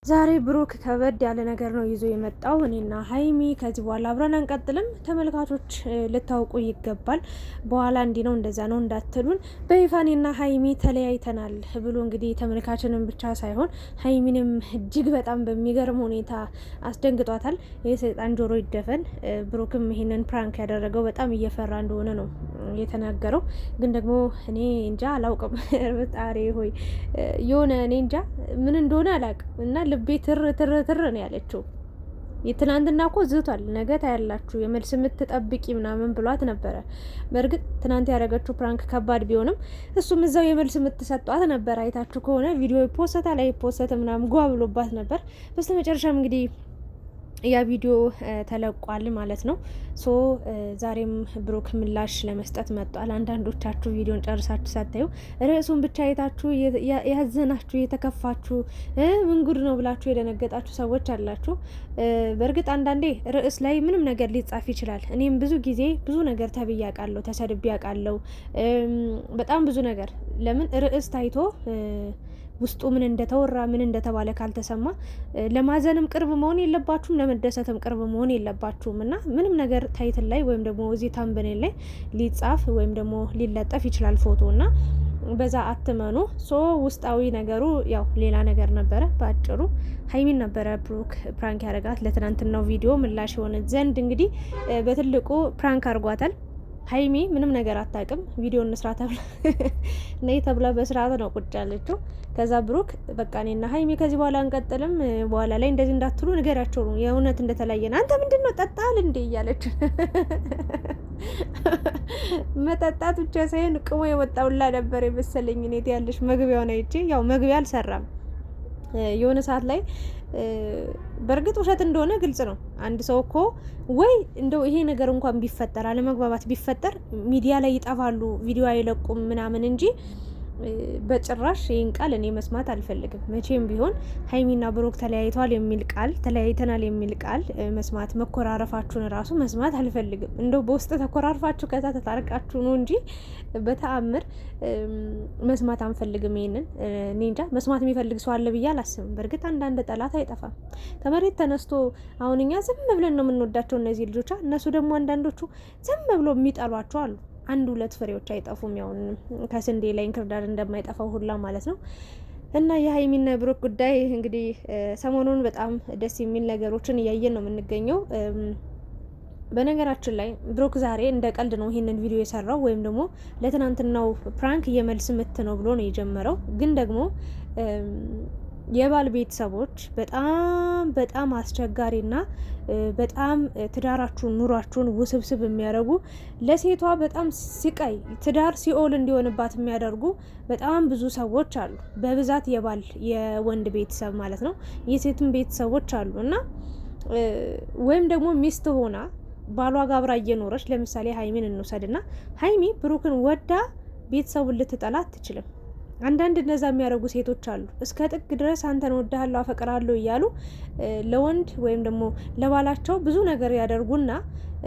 ዛሬ ብሩክ ከበድ ያለ ነገር ነው ይዞ የመጣው። እኔና ሀይሚ ከዚህ በኋላ አብረን አንቀጥልም። ተመልካቾች ልታውቁ ይገባል። በኋላ እንዲህ ነው እንደዛ ነው እንዳትሉን። በይፋ እኔና ሀይሚ ተለያይተናል ብሎ እንግዲህ ተመልካችንም ብቻ ሳይሆን ሀይሚንም እጅግ በጣም በሚገርም ሁኔታ አስደንግጧታል። የሰይጣን ጆሮ ይደፈን። ብሩክም ይሄንን ፕራንክ ያደረገው በጣም እየፈራ እንደሆነ ነው የተናገረው። ግን ደግሞ እኔ እንጃ አላውቅም። ጣሪ ሆይ የሆነ እኔ እንጃ ምን እንደሆነ አላውቅም እና ልቤ ትር ትር ትር ነው ያለችው። የትናንትና እኮ ዝቷል። ነገ ታያላችሁ የመልስ የምትጠብቂ ምናምን ብሏት ነበረ። በእርግጥ ትናንት ያደረገችው ፕራንክ ከባድ ቢሆንም እሱም እዛው የመልስ የምትሰጧት ነበር። አይታችሁ ከሆነ ቪዲዮ ፖስታ ላይ ፖስተ ምናምን ጓ ብሎባት ነበር። በስተመጨረሻም እንግዲህ ያ ቪዲዮ ተለቋል ማለት ነው። ሶ ዛሬም ብሩክ ምላሽ ለመስጠት መጥቷል። አንዳንዶቻችሁ ቪዲዮን ጨርሳችሁ ሳታዩ ርዕሱን ብቻ አይታችሁ ያዘናችሁ፣ የተከፋችሁ ምን ጉድ ነው ብላችሁ የደነገጣችሁ ሰዎች አላችሁ። በእርግጥ አንዳንዴ ርዕስ ላይ ምንም ነገር ሊጻፍ ይችላል። እኔም ብዙ ጊዜ ብዙ ነገር ተብዬ አውቃለሁ፣ ተሰድቤ አውቃለሁ። በጣም ብዙ ነገር ለምን ርዕስ ታይቶ ውስጡ ምን እንደተወራ ምን እንደተባለ ካልተሰማ ለማዘንም ቅርብ መሆን የለባችሁም፣ ለመደሰትም ቅርብ መሆን የለባችሁም። እና ምንም ነገር ታይትል ላይ ወይም ደግሞ እዚህ ታምብኔል ላይ ሊጻፍ ወይም ደግሞ ሊለጠፍ ይችላል ፎቶ እና በዛ አትመኑ። ሶ ውስጣዊ ነገሩ ያው ሌላ ነገር ነበረ። በአጭሩ ሀይሚን ነበረ ብሩክ ፕራንክ ያደረጋት ለትናንትናው ቪዲዮ ምላሽ የሆነ ዘንድ እንግዲህ በትልቁ ፕራንክ አድርጓታል። ሀይሚ ምንም ነገር አታውቅም። ቪዲዮ እንስራ ተብላ ነይ ተብላ በስርዓት ነው ቁጭ ያለችው። ከዛ ብሩክ በቃ እኔና ሀይሚ ከዚህ በኋላ አንቀጥልም፣ በኋላ ላይ እንደዚህ እንዳትሉ ንገራቸው ነው የእውነት እንደተለያየን። አንተ ምንድን ነው ጠጣል እንዴ እያለች መጠጣት ብቻ ሳይሆን ቅሞ የወጣውላ ነበር የመሰለኝ። እኔት ያለሽ መግቢያውን አይቼ ያው መግቢያ አልሰራም የሆነ ሰዓት ላይ በእርግጥ ውሸት እንደሆነ ግልጽ ነው። አንድ ሰው እኮ ወይ እንደው ይሄ ነገር እንኳን ቢፈጠር አለመግባባት ቢፈጠር ሚዲያ ላይ ይጠፋሉ፣ ቪዲዮ አይለቁም ምናምን እንጂ በጭራሽ ይህን ቃል እኔ መስማት አልፈልግም። መቼም ቢሆን ሀይሚና ብሩክ ተለያይተዋል የሚል ቃል፣ ተለያይተናል የሚል ቃል መስማት፣ መኮራረፋችሁን ራሱ መስማት አልፈልግም። እንደው በውስጥ ተኮራርፋችሁ ከዛ ተታርቃችሁ ነው እንጂ በተአምር መስማት አንፈልግም። ይሄንን እኔ እንጃ መስማት የሚፈልግ ሰው አለ ብዬ አላስብም። በእርግጥ አንዳንድ ጠላት አይጠፋም። ከመሬት ተነስቶ አሁን እኛ ዝም ብለን ነው የምንወዳቸው እነዚህ ልጆች፣ እነሱ ደግሞ አንዳንዶቹ ዝም ብሎ የሚጠሏቸው አሉ። አንድ ሁለት ፍሬዎች አይጠፉም። ያው ከስንዴ ላይ እንክርዳድ እንደማይጠፋው ሁላ ማለት ነው። እና የሀይሚና የብሩክ ጉዳይ እንግዲህ ሰሞኑን በጣም ደስ የሚል ነገሮችን እያየን ነው የምንገኘው። በነገራችን ላይ ብሩክ ዛሬ እንደ ቀልድ ነው ይሄንን ቪዲዮ የሰራው፣ ወይም ደግሞ ለትናንትናው ፕራንክ የመልስ ምት ነው ብሎ ነው የጀመረው። ግን ደግሞ የባል ቤተሰቦች በጣም በጣም አስቸጋሪና በጣም ትዳራችሁን ኑሯችሁን ውስብስብ የሚያደርጉ ለሴቷ በጣም ሲቃይ ትዳር ሲኦል እንዲሆንባት የሚያደርጉ በጣም ብዙ ሰዎች አሉ። በብዛት የባል የወንድ ቤተሰብ ማለት ነው፣ የሴትም ቤተሰቦች አሉ። እና ወይም ደግሞ ሚስት ሆና ባሏ ጋር አብራ እየኖረች ለምሳሌ ሀይሚን እንውሰድና ሀይሚ ብሩክን ወዳ ቤተሰቡን ልትጠላ አትችልም። አንዳንድ እነዛ የሚያደርጉ ሴቶች አሉ። እስከ ጥግ ድረስ አንተን ወድሃለሁ አፈቅራለሁ እያሉ ለወንድ ወይም ደግሞ ለባላቸው ብዙ ነገር ያደርጉና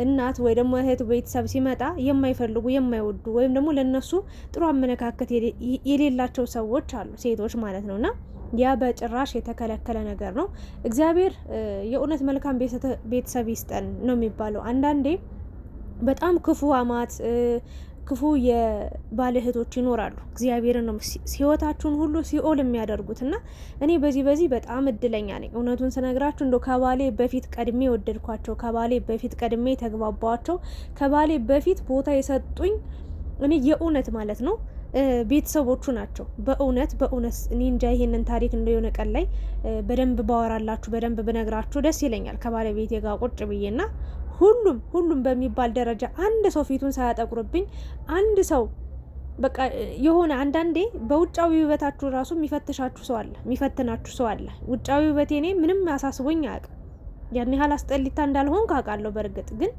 እናት ወይ ደግሞ እህት ቤተሰብ ሲመጣ የማይፈልጉ የማይወዱ ወይም ደግሞ ለነሱ ጥሩ አመለካከት የሌላቸው ሰዎች አሉ፣ ሴቶች ማለት ነውና ያ በጭራሽ የተከለከለ ነገር ነው። እግዚአብሔር የእውነት መልካም ቤተሰብ ይስጠን ነው የሚባለው። አንዳንዴ በጣም ክፉ አማት ክፉ የባል እህቶች ይኖራሉ። እግዚአብሔርን ነው ህይወታችሁን ሁሉ ሲኦል የሚያደርጉት። እና እኔ በዚህ በጣም እድለኛ ነኝ። እውነቱን ስነግራችሁ እንደው ከባሌ በፊት ቀድሜ ወደድኳቸው፣ ከባሌ በፊት ቀድሜ ተግባባቸው፣ ከባሌ በፊት ቦታ የሰጡኝ እኔ የእውነት ማለት ነው ቤተሰቦቹ ናቸው። በእውነት እኔ እንጃ ይሄንን ታሪክ እንደሆነ ቀን ላይ በደንብ ባወራላችሁ በደንብ ብነግራችሁ ደስ ይለኛል። ከባለቤቴ ጋር ቁጭ ብዬና ሁሉም በሚባል ደረጃ አንድ ሰው ፊቱን ሳያጠቁርብኝ አንድ ሰው በቃ የሆነ አንዳንዴ በውጫዊ ውበታችሁ ራሱ የሚፈትሻችሁ ሰው አለ፣ የሚፈትናችሁ ሰው አለ። ውጫዊ ውበቴ እኔ ምንም ያሳስቦኝ አያውቅም። ያን ያህል አስጠሊታ እንዳልሆን ካውቃለሁ። በእርግጥ ግን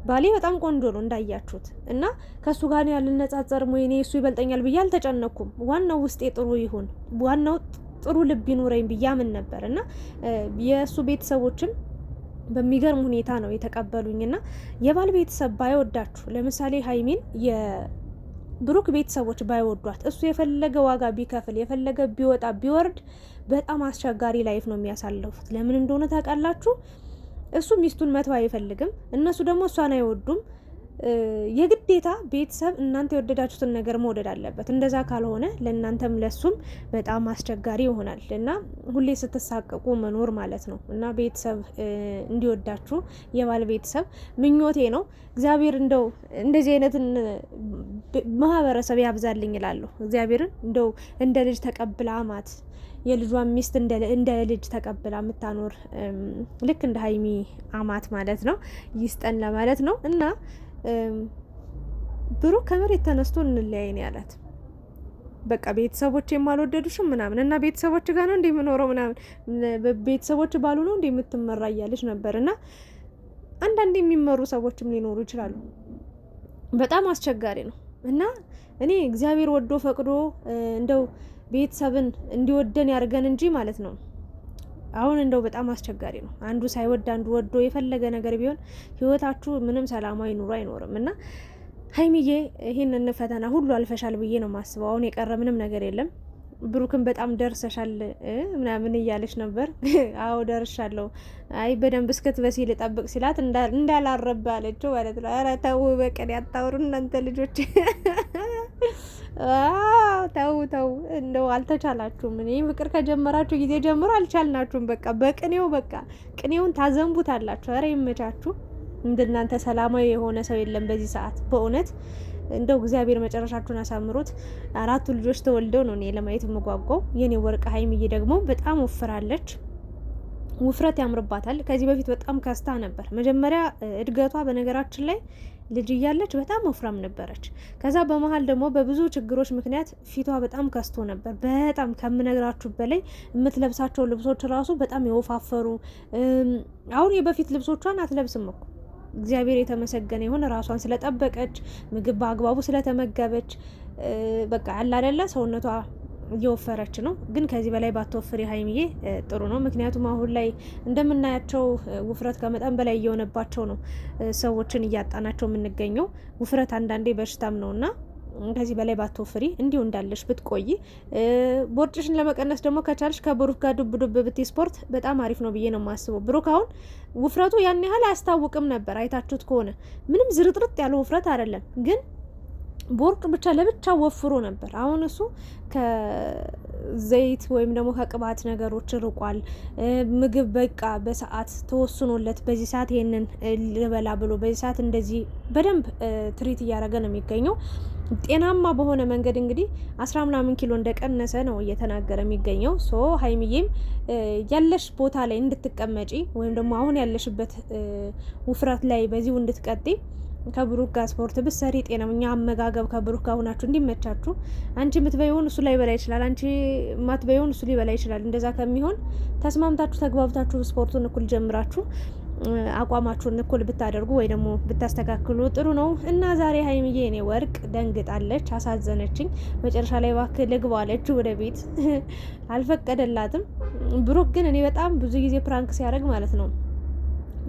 ባሌ በጣም ቆንጆ ነው እንዳያችሁት። እና ከሱ ጋር ያልነጻጸር ወይኔ እሱ ይበልጠኛል ብዬ አልተጨነኩም። ዋናው ውስጤ ጥሩ ይሁን፣ ዋናው ጥሩ ልብ ይኑረኝ ብያምን ነበር። እና የእሱ ቤተሰቦችም በሚገርም ሁኔታ ነው የተቀበሉኝና የባል ቤተሰብ ባይወዳችሁ ለምሳሌ ሀይሚን ብሩክ ቤተሰቦች ባይወዷት እሱ የፈለገ ዋጋ ቢከፍል የፈለገ ቢወጣ ቢወርድ በጣም አስቸጋሪ ላይፍ ነው የሚያሳልፉት። ለምን እንደሆነ ታውቃላችሁ? እሱ ሚስቱን መተው አይፈልግም፣ እነሱ ደግሞ እሷን አይወዱም። የግዴታ ቤተሰብ እናንተ የወደዳችሁትን ነገር መውደድ አለበት። እንደዛ ካልሆነ ለእናንተም ለሱም በጣም አስቸጋሪ ይሆናል እና ሁሌ ስትሳቀቁ መኖር ማለት ነው። እና ቤተሰብ እንዲወዳችሁ የባል ቤተሰብ ምኞቴ ነው። እግዚአብሔር እንደው እንደዚህ አይነትን ማህበረሰብ ያብዛልኝ እላለሁ። እግዚአብሔርን እንደው እንደ ልጅ ተቀብላ አማት የልጇን ሚስት እንደ ልጅ ተቀብላ የምታኖር ልክ እንደ ሀይሚ አማት ማለት ነው ይስጠን ለማለት ነው። እና ብሩክ ከመሬት ተነስቶ እንለያይን ያላት በቃ ቤተሰቦች የማልወደዱሽም ምናምን እና ቤተሰቦች ጋር ነው እንደምኖረው ምናምን ቤተሰቦች ባሉ ነው እንደምትመራ እያለች ነበር። እና አንዳንድ የሚመሩ ሰዎችም ሊኖሩ ይችላሉ። በጣም አስቸጋሪ ነው። እና እኔ እግዚአብሔር ወዶ ፈቅዶ እንደው ቤተሰብን እንዲወደን ያርገን እንጂ ማለት ነው። አሁን እንደው በጣም አስቸጋሪ ነው። አንዱ ሳይወድ አንዱ ወዶ የፈለገ ነገር ቢሆን ህይወታችሁ ምንም ሰላማዊ ኑሮ አይኖርም። እና ሀይሚዬ ይህንን ፈተና ሁሉ አልፈሻል ብዬ ነው ማስበው። አሁን የቀረ ምንም ነገር የለም። ብሩክን በጣም ደርሰሻል ምናምን እያለች ነበር። አዎ ደርሻለሁ፣ አይ በደንብ እስክትበሲ ልጠብቅ ሲላት እንዳላረባ አለችው ማለት ነው። ኧረ ተው በቀን ያታወሩ እናንተ ልጆች ተው እንደው አልተቻላችሁም። እኔ ፍቅር ከጀመራችሁ ጊዜ ጀምሮ አልቻልናችሁም። በቃ በቅኔው በቃ ቅኔውን ታዘንቡታላችሁ። ኧረ ይመቻችሁ። እንደናንተ ሰላማዊ የሆነ ሰው የለም በዚህ ሰዓት በእውነት እንደው እግዚአብሔር መጨረሻችሁን አሳምሮት። 4 ልጆች ተወልደው ነው እኔ ለማየት የምጓጓው። የኔ ወርቅ ሀይሚዬ ደግሞ በጣም ወፍራለች። ውፍረት ያምርባታል። ከዚህ በፊት በጣም ከስታ ነበር። መጀመሪያ እድገቷ በነገራችን ላይ ልጅ እያለች በጣም ወፍራም ነበረች። ከዛ በመሀል ደግሞ በብዙ ችግሮች ምክንያት ፊቷ በጣም ከስቶ ነበር። በጣም ከምነግራችሁ በላይ የምትለብሳቸው ልብሶች ራሱ በጣም የወፋፈሩ። አሁን የበፊት ልብሶቿን አትለብስም እኮ እግዚአብሔር የተመሰገነ ይሁን። ራሷን ስለጠበቀች ምግብ በአግባቡ ስለተመገበች በቃ ያለ አይደለ ሰውነቷ እየወፈረች ነው። ግን ከዚህ በላይ ባትወፍሪ ሀይሚዬ ጥሩ ነው። ምክንያቱም አሁን ላይ እንደምናያቸው ውፍረት ከመጠን በላይ እየሆነባቸው ነው። ሰዎችን እያጣናቸው የምንገኘው ውፍረት አንዳንዴ በሽታም ነውና ከዚህ በላይ ባትወፍሪ እንዲሁ እንዳለሽ ብትቆይ። ቦርጭሽን ለመቀነስ ደግሞ ከቻልሽ ከብሩክ ጋር ዱብ ዱብ ብትይ ስፖርት በጣም አሪፍ ነው ብዬ ነው የማስበው። ብሩክ አሁን ውፍረቱ ያን ያህል አያስታውቅም ነበር። አይታችሁት ከሆነ ምንም ዝርጥርጥ ያለ ውፍረት አይደለም ግን ቦርቅ ብቻ ለብቻ ወፍሮ ነበር። አሁን እሱ ከዘይት ወይም ደግሞ ከቅባት ነገሮች ርቋል። ምግብ በቃ በሰዓት ተወስኖለት በዚህ ሰዓት ይሄንን ልበላ ብሎ በዚህ ሰዓት እንደዚህ በደንብ ትሪት እያደረገ ነው የሚገኘው። ጤናማ በሆነ መንገድ እንግዲህ 10 ምናምን ኪሎ እንደቀነሰ ነው እየተናገረ የሚገኘው። ሶ ሀይሚዬም ያለሽ ቦታ ላይ እንድትቀመጪ ወይም ደግሞ አሁን ያለሽበት ውፍረት ላይ በዚሁ እንድትቀጥይ ከብሩክ ጋር ስፖርት ብትሰሪ ጤናኛ አመጋገብ ከብሩክ ጋር ሆናችሁ እንዲመቻችሁ። አንቺ የምትበይውን እሱ ላይ በላ ይችላል፣ አንቺ የማትበይውን እሱ ሊበላ ይችላል። እንደዛ ከሚሆን ተስማምታችሁ ተግባብታችሁ ስፖርቱን እኩል ጀምራችሁ አቋማችሁን እኩል ብታደርጉ ወይ ደግሞ ብታስተካክሉ ጥሩ ነው። እና ዛሬ ሀይሚዬ እኔ ወርቅ ደንግጣለች፣ አሳዘነችኝ። መጨረሻ ላይ እባክህ ልግባ አለች ወደ ቤት አልፈቀደላትም። ብሩክ ግን እኔ በጣም ብዙ ጊዜ ፕራንክ ሲያደርግ ማለት ነው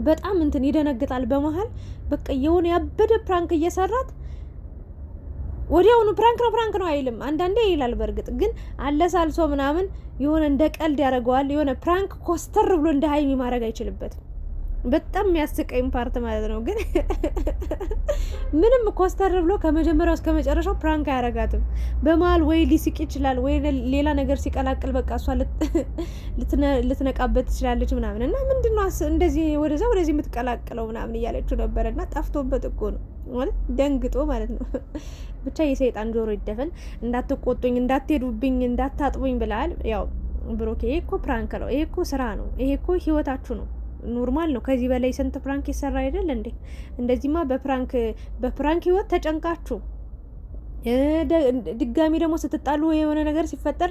በጣም እንትን ይደነግጣል። በመሀል በቃ የሆነ ያበደ ፕራንክ እየሰራት ወዲያውኑ ፕራንክ ነው አይልም። አንዳንዴ ይላል። በእርግጥ ግን አለሳልሶ ምናምን የሆነ እንደ ቀልድ ያደርገዋል። የሆነ ፕራንክ ኮስተር ብሎ እንደ ሀይሚ ማድረግ አይችልበትም። በጣም የሚያስቀኝ ፓርት ማለት ነው። ግን ምንም ኮስተር ብሎ ከመጀመሪያው እስከ መጨረሻው ፕራንክ አያረጋትም። በመሀል ወይ ሊስቅ ይችላል ወይ ሌላ ነገር ሲቀላቅል በቃ እሷ ልትነቃበት ትችላለች ምናምን እና ምንድነው እንደዚህ ወደዚህ የምትቀላቅለው ምናምን እያለችው ነበረ። እና ጠፍቶበት እኮ ነው ማለት ደንግጦ ማለት ነው። ብቻ የሰይጣን ጆሮ ይደፈን። እንዳትቆጡኝ፣ እንዳትሄዱብኝ፣ እንዳታጥቡኝ ብለሃል። ያው ብሩክ ይሄ እኮ ፕራንክ ነው። ይሄ እኮ ስራ ነው። ይሄ እኮ ህይወታችሁ ነው። ኖርማል ነው። ከዚህ በላይ ስንት ፕራንክ ይሰራ አይደል እንዴ? እንደዚህማ በፕራንክ ህይወት ተጨንቃችሁ ድጋሚ ደግሞ ስትጣሉ የሆነ ነገር ሲፈጠር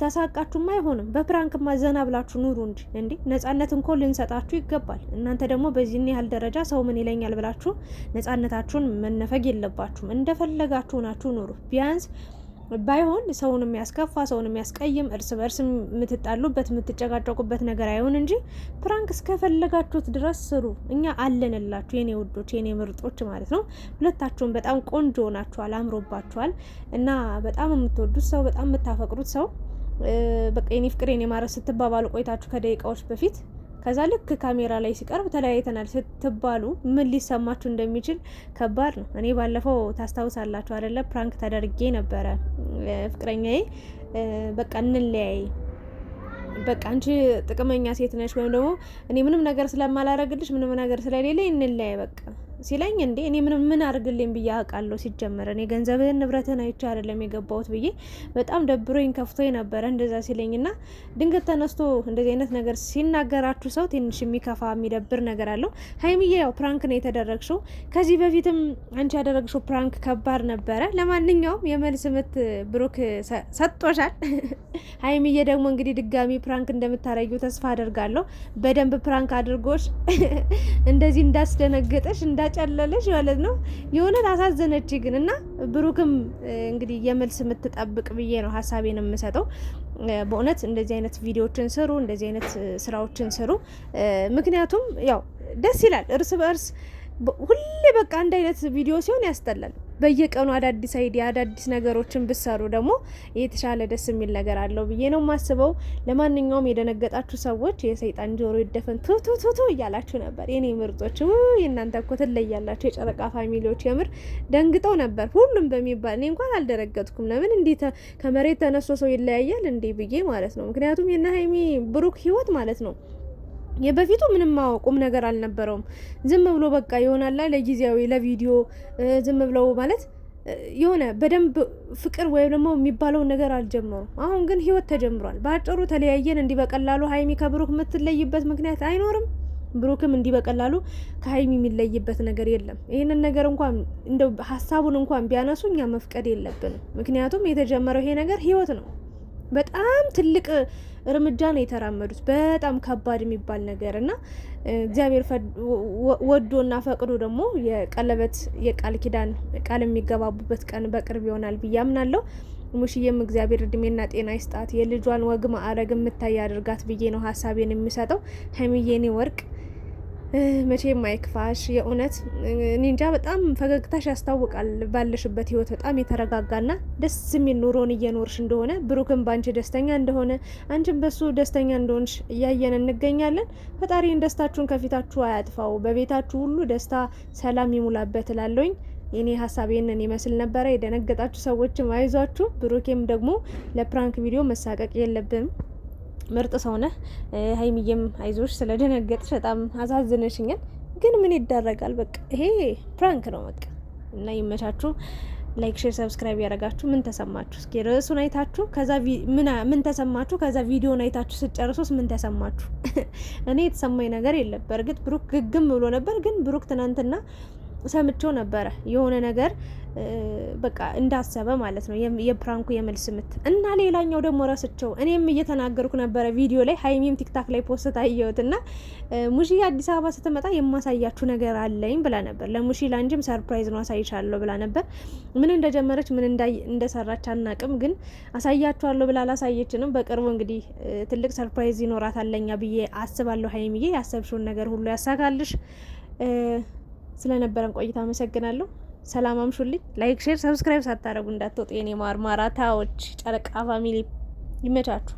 ተሳቃችሁማ አይሆንም። በፕራንክማ ዘና ብላችሁ ኑሩ እንጂ እንዴ። ነጻነት እንኳን ልንሰጣችሁ ይገባል። እናንተ ደግሞ በዚህን ያህል ደረጃ ሰው ምን ይለኛል ብላችሁ ነጻነታችሁን መነፈግ የለባችሁም። እንደፈለጋችሁ ናችሁ ኑሩ። ቢያንስ ባይሆን ሰውን የሚያስከፋ ሰውን የሚያስቀይም እርስ በርስ የምትጣሉበት የምትጨቃጨቁበት ነገር አይሆን እንጂ ፕራንክ እስከፈለጋችሁት ድረስ ስሩ። እኛ አለንላችሁ የኔ ውዶች፣ የኔ ምርጦች ማለት ነው። ሁለታችሁም በጣም ቆንጆ ናችኋል፣ አምሮባችኋል እና በጣም የምትወዱት ሰው በጣም የምታፈቅሩት ሰው በቃ የኔ ፍቅር የኔ ማረስ ስትባባሉ ቆይታችሁ ከደቂቃዎች በፊት ከዛ ልክ ካሜራ ላይ ሲቀርብ ተለያይተናል ስትባሉ ምን ሊሰማችሁ እንደሚችል ከባድ ነው። እኔ ባለፈው ታስታውሳላችሁ አይደለ? ፕራንክ ተደርጌ ነበረ ፍቅረኛዬ በቃ እንለያይ፣ በቃ አንቺ ጥቅመኛ ሴት ነሽ፣ ወይም ደግሞ እኔ ምንም ነገር ስለማላረግልሽ ምንም ነገር ስለሌለኝ እንለያይ በቃ ሲለኝ እንዴ እኔ ምን አርግልኝ ብዬ አውቃለሁ። ሲጀመር እኔ ገንዘብህን ንብረትህን አይቼ አይደለም የገባሁት ብዬ በጣም ደብሮኝ ከፍቶኝ ነበረ እንደዛ ሲለኝና ድንገት ተነስቶ እንደዚህ አይነት ነገር ሲናገራችሁ ሰው ትንሽ የሚከፋ የሚደብር ነገር አለው። ሀይሚዬ ያው ፕራንክ ነው የተደረግሽው። ከዚህ በፊትም አንቺ ያደረግሽው ፕራንክ ከባድ ነበረ። ለማንኛውም የመልስ ምት ብሩክ ሰጥቶሻል። ሀይሚዬ ደግሞ እንግዲህ ድጋሚ ፕራንክ እንደምታረጊው ተስፋ አደርጋለሁ። በደንብ ፕራንክ አድርጎሽ እንደዚህ እንዳስደነገጠሽ ጨለለሽ ማለት ነው። የሆነ አሳዘነች ግን እና ብሩክም እንግዲህ የመልስ የምትጠብቅ ብዬ ነው ሀሳቤን የምሰጠው። በእውነት እንደዚህ አይነት ቪዲዮዎችን ስሩ፣ እንደዚህ አይነት ስራዎችን ስሩ። ምክንያቱም ያው ደስ ይላል እርስ በእርስ ሁሌ በቃ አንድ አይነት ቪዲዮ ሲሆን ያስጠላል። በየቀኑ አዳዲስ አይዲያ አዳዲስ ነገሮችን ብሰሩ ደግሞ የተሻለ ደስ የሚል ነገር አለው ብዬ ነው የማስበው። ለማንኛውም የደነገጣችሁ ሰዎች የሰይጣን ጆሮ ይደፈን ቱቱቱቱ እያላችሁ ነበር የኔ ምርጦች። እናንተ እኮ ትለያላችሁ የጨረቃ ፋሚሊዎች። የምር ደንግጠው ነበር ሁሉም በሚባል እኔ እንኳን አልደረገጥኩም። ለምን እንዴ ከመሬት ተነስቶ ሰው ይለያያል እንዴ ብዬ ማለት ነው። ምክንያቱም የነ ሀይሚ ብሩክ ህይወት ማለት ነው የበፊቱ ምንም ቁም ነገር አልነበረውም። ዝም ብሎ በቃ ይሆናል ለጊዜያዊ ለቪዲዮ ዝም ብለው ማለት የሆነ በደንብ ፍቅር ወይም ደግሞ የሚባለው ነገር አልጀመሩም። አሁን ግን ህይወት ተጀምሯል። በአጭሩ ተለያየን እንዲህ በቀላሉ ሀይሚ ከብሩክ የምትለይበት ምክንያት አይኖርም። ብሩክም እንዲህ በቀላሉ ከሀይሚ የሚለይበት ነገር የለም። ይህንን ነገር እንኳን እንደው ሀሳቡን እንኳን ቢያነሱ እኛ መፍቀድ የለብንም። ምክንያቱም የተጀመረው ይሄ ነገር ህይወት ነው። በጣም ትልቅ እርምጃ ነው የተራመዱት። በጣም ከባድ የሚባል ነገር እና እግዚአብሔር ወዶና ፈቅዶ ደግሞ የቀለበት የቃል ኪዳን ቃል የሚገባቡበት ቀን በቅርብ ይሆናል ብዬ አምናለሁ። ሙሽዬም እግዚአብሔር እድሜና ጤና ይስጣት፣ የልጇን ወግ ማዕረግ የምታይ አድርጋት ብዬ ነው ሀሳቤን የሚሰጠው። ሀይሚዬ ወርቅ መቼም አይክፋሽ። የእውነት እኔ እንጃ በጣም ፈገግታሽ ያስታውቃል። ባለሽበት ህይወት በጣም የተረጋጋና ደስ የሚል ኑሮን እየኖርሽ እንደሆነ ብሩክም ባንቺ ደስተኛ እንደሆነ አንቺም በሱ ደስተኛ እንደሆንሽ እያየን እንገኛለን። ፈጣሪን ደስታችሁን ከፊታችሁ አያጥፋው፣ በቤታችሁ ሁሉ ደስታ ሰላም ይሙላበት እላለሁኝ። የኔ ሀሳብ ይህንን ይመስል ነበረ። የደነገጣችሁ ሰዎችም አይዟችሁ። ብሩኬም ደግሞ ለፕራንክ ቪዲዮ መሳቀቅ የለብንም። ምርጥ ሰው ነህ። ሀይሚዬም አይዞሽ፣ ስለደነገጥሽ በጣም አሳዝነሽኛል። ግን ምን ይደረጋል፣ በቃ ይሄ ፕራንክ ነው በቃ። እና ይመቻችሁ። ላይክ፣ ሼር፣ ሰብስክራይብ ያደረጋችሁ ምን ተሰማችሁ? እስኪ ርዕሱን አይታችሁ ከዛ ምን ተሰማችሁ? ከዛ ቪዲዮን አይታችሁ ስጨርሱስ ምን ተሰማችሁ? እኔ የተሰማኝ ነገር የለም። በእርግጥ ብሩክ ግግም ብሎ ነበር። ግን ብሩክ ትናንትና ሰምቼው ነበረ የሆነ ነገር በቃ እንዳሰበ ማለት ነው የፕራንኩ የመልስ ምት እና ሌላኛው ደግሞ ረስቸው እኔም እየተናገርኩ ነበረ ቪዲዮ ላይ ሀይሚም ቲክታክ ላይ ፖስት አየሁትና ሙሺ አዲስ አበባ ስትመጣ የማሳያችሁ ነገር አለኝ ብላ ነበር። ለሙሺ ላንጂም ሰርፕራይዝ ነው አሳይቻለሁ ብላ ነበር። ምን እንደጀመረች ምን እንደሰራች አናቅም፣ ግን አሳያችኋለሁ ብላ አላሳየችንም። በቅርቡ እንግዲህ ትልቅ ሰርፕራይዝ ይኖራታል ለኛ ብዬ አስባለሁ። ሀይሚዬ ያሰብሽውን ነገር ሁሉ ያሳካልሽ። ስለነበረን ቆይታ አመሰግናለሁ። ሰላም አምሹልኝ። ላይክ፣ ሼር፣ ሰብስክራይብ ሳታረጉ እንዳትወጡ የኔ ማርማራታዎች ጨረቃ ፋሚሊ። ይመቻችሁ።